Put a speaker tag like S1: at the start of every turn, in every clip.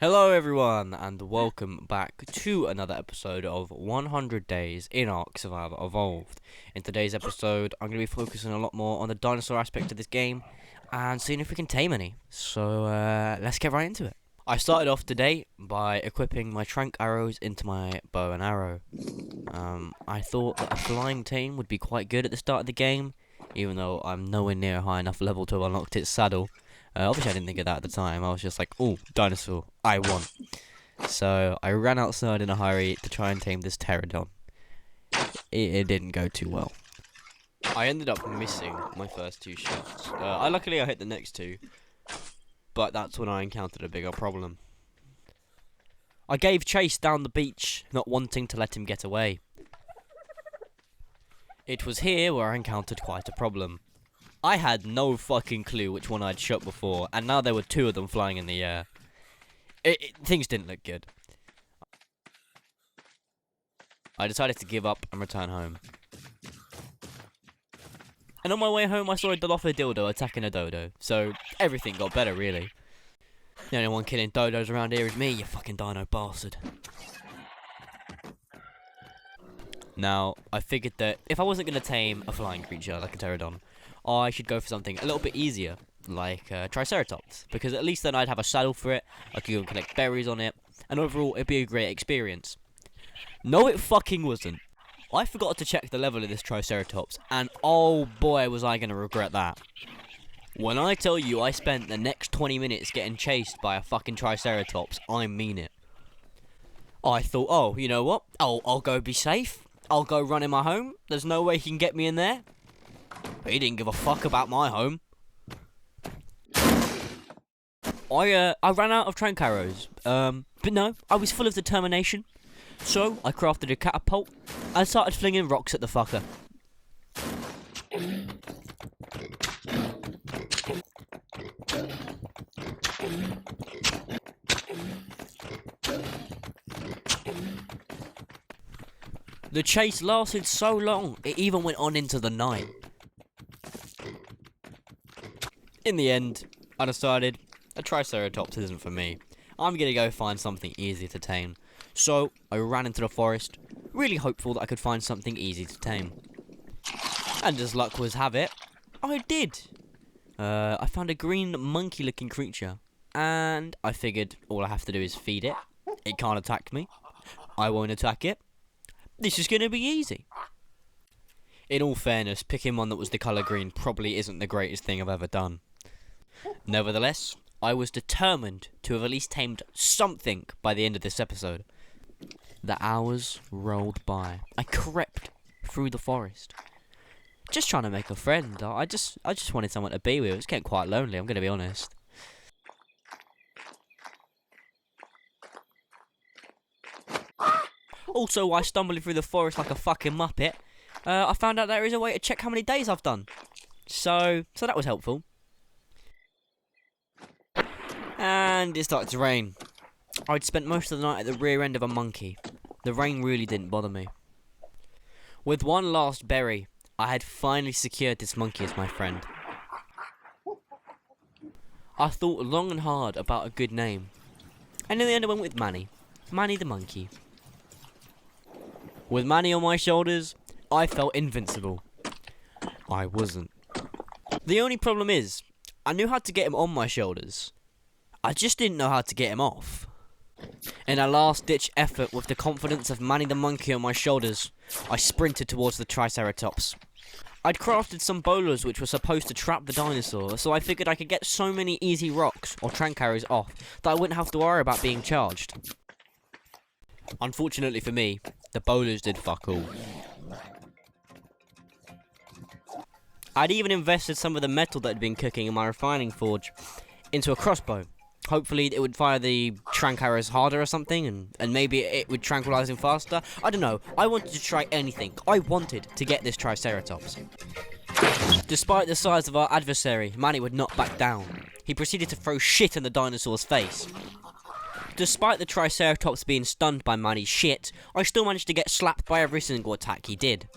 S1: Hello everyone, and welcome back to another episode of 100 Days in Ark Survival Evolved. In today's episode, I'm going to be focusing a lot more on the dinosaur aspect of this game, and seeing if we can tame any. So, let's get right into it. I started off today by equipping my trank arrows into my bow and arrow. I thought that a flying tame would be quite good at the start of the game, even though I'm nowhere near a high enough level to have unlocked its saddle. Obviously I didn't think of that at the time. I was just like, oh, dinosaur, I want. So I ran outside in a hurry to try and tame this Pteranodon. It didn't go too well. I ended up missing my first two shots. Luckily I hit the next two, but that's when I encountered a bigger problem. I gave chase down the beach, not wanting to let him get away. It was here where I encountered quite a problem. I had no fucking clue which one I'd shot before, and now there were two of them flying in the air. Things didn't look good. I decided to give up and return home. And on my way home, I saw a dilophosaurus attacking a dodo, so everything got better, really. The only one killing dodos around here is me, you fucking dino bastard. Now, I figured that if I wasn't going to tame a flying creature like a Pteranodon, I should go for something a little bit easier, like Triceratops, because at least then I'd have a saddle for it, I could go and collect berries on it, and overall it'd be a great experience. No, it fucking wasn't. I forgot to check the level of this Triceratops, and oh boy was I going to regret that. When I tell you I spent the next 20 minutes getting chased by a fucking Triceratops, I mean it. I thought, oh, you know what, I'll go be safe, I'll go run in my home, there's no way he can get me in there. He didn't give a fuck about my home. I ran out of trank arrows, but no, I was full of determination. So I crafted a catapult and started flinging rocks at the fucker. The chase lasted so long, it even went on into the night. In the end, I decided a Triceratops isn't for me. I'm gonna go find something easy to tame. So I ran into the forest, really hopeful that I could find something easy to tame. And as luck would have it, I did. I found a green monkey-looking creature, and I figured all I have to do is feed it. It can't attack me. I won't attack it. This is gonna be easy. In all fairness, picking one that was the colour green probably isn't the greatest thing I've ever done. Nevertheless, I was determined to have at least tamed something by the end of this episode. The hours rolled by. I crept through the forest, just trying to make a friend. I just wanted someone to be with. It was getting quite lonely, I'm going to be honest. Also, while stumbling through the forest like a fucking muppet, I found out there is a way to check how many days I've done. So that was helpful. And it started to rain. I'd spent most of the night at the rear end of a monkey. The rain really didn't bother me. With one last berry, I had finally secured this monkey as my friend. I thought long and hard about a good name, and in the end I went with Manny. Manny the monkey. With Manny on my shoulders, I felt invincible. I wasn't. The only problem is, I knew how to get him on my shoulders. I just didn't know how to get him off. In a last-ditch effort with the confidence of Manny the monkey on my shoulders, I sprinted towards the Triceratops. I'd crafted some bowlers which were supposed to trap the dinosaur, so I figured I could get so many easy rocks or trank arrows off that I wouldn't have to worry about being charged. Unfortunately for me, the bowlers did fuck all. I'd even invested some of the metal that had been cooking in my refining forge into a crossbow. Hopefully it would fire the trank arrows harder or something, and maybe it would tranquilize him faster. I don't know. I wanted to try anything. I wanted to get this Triceratops. Despite the size of our adversary, Manny would not back down. He proceeded to throw shit in the dinosaur's face. Despite the Triceratops being stunned by Manny's shit, I still managed to get slapped by every single attack he did.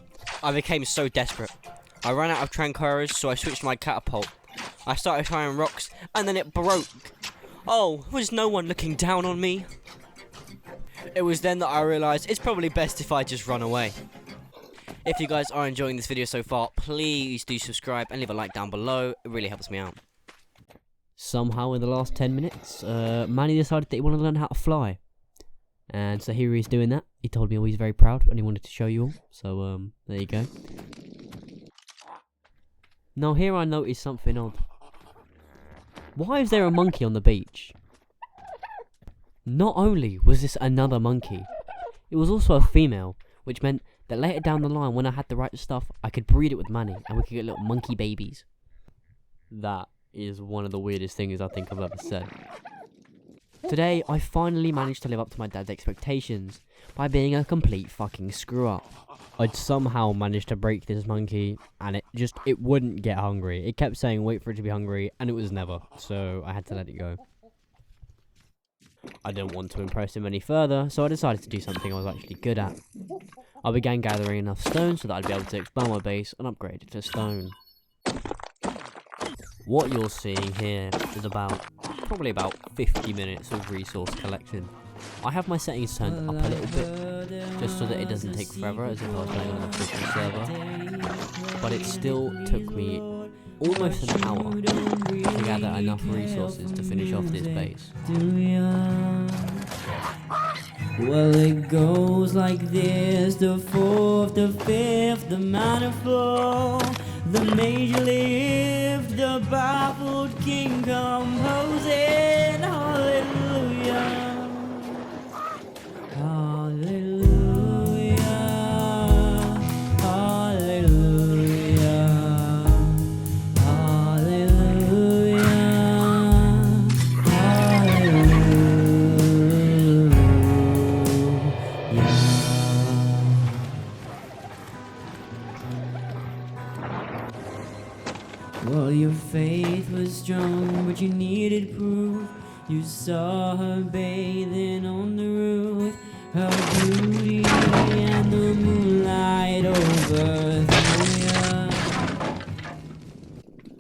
S1: I became so desperate. I ran out of trank arrows, so I switched to my catapult. I started throwing rocks, and then it broke. Oh, was no one looking down on me? It was then that I realised it's probably best if I just run away. If you guys are enjoying this video so far, please do subscribe and leave a like down below. It really helps me out. Somehow in the last 10 minutes, Manny decided that he wanted to learn how to fly. And so here he is doing that. He told me he's very proud and he wanted to show you all. So, there you go. Now here I noticed something odd. Why is there a monkey on the beach? Not only was this another monkey, it was also a female, which meant that later down the line, when I had the right stuff, I could breed it with Manny, and we could get little monkey babies. That is one of the weirdest things I think I've ever said. Today, I finally managed to live up to my dad's expectations by being a complete fucking screw-up. I'd somehow managed to break this monkey, and it wouldn't get hungry. It kept saying wait for it to be hungry, and it was never, so I had to let it go. I didn't want to impress him any further, so I decided to do something I was actually good at. I began gathering enough stone so that I'd be able to expand my base and upgrade it to stone. What you're seeing here is probably about 50 minutes of resource collection. I have my settings turned up a little bit, just so that it doesn't take forever as if I was playing on an official server. But it still took me almost an hour to gather enough resources to finish off this base. Well, it goes like this: the fourth, the fifth, the minor fall, the major lift, the baffled king composing. Hallelujah. Hallelujah, hallelujah, hallelujah, hallelujah. Well, your faith was strong, but you needed proof. You saw her bathing on the roof, her beauty and the moonlight overthrew ya.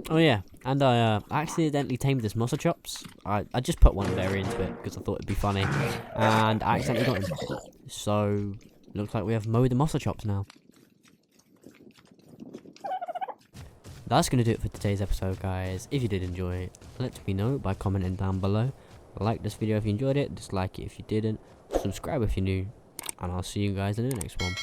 S1: Oh yeah, and I accidentally tamed this Triceratops. I just put one berry into it because I thought it'd be funny, and I accidentally got him. So, looks like we have Mo the Triceratops now. That's going to do it for today's episode, guys. If you did enjoy it, let me know by commenting down below. Like this video if you enjoyed it, dislike it if you didn't, subscribe if you're new, and I'll see you guys in the next one.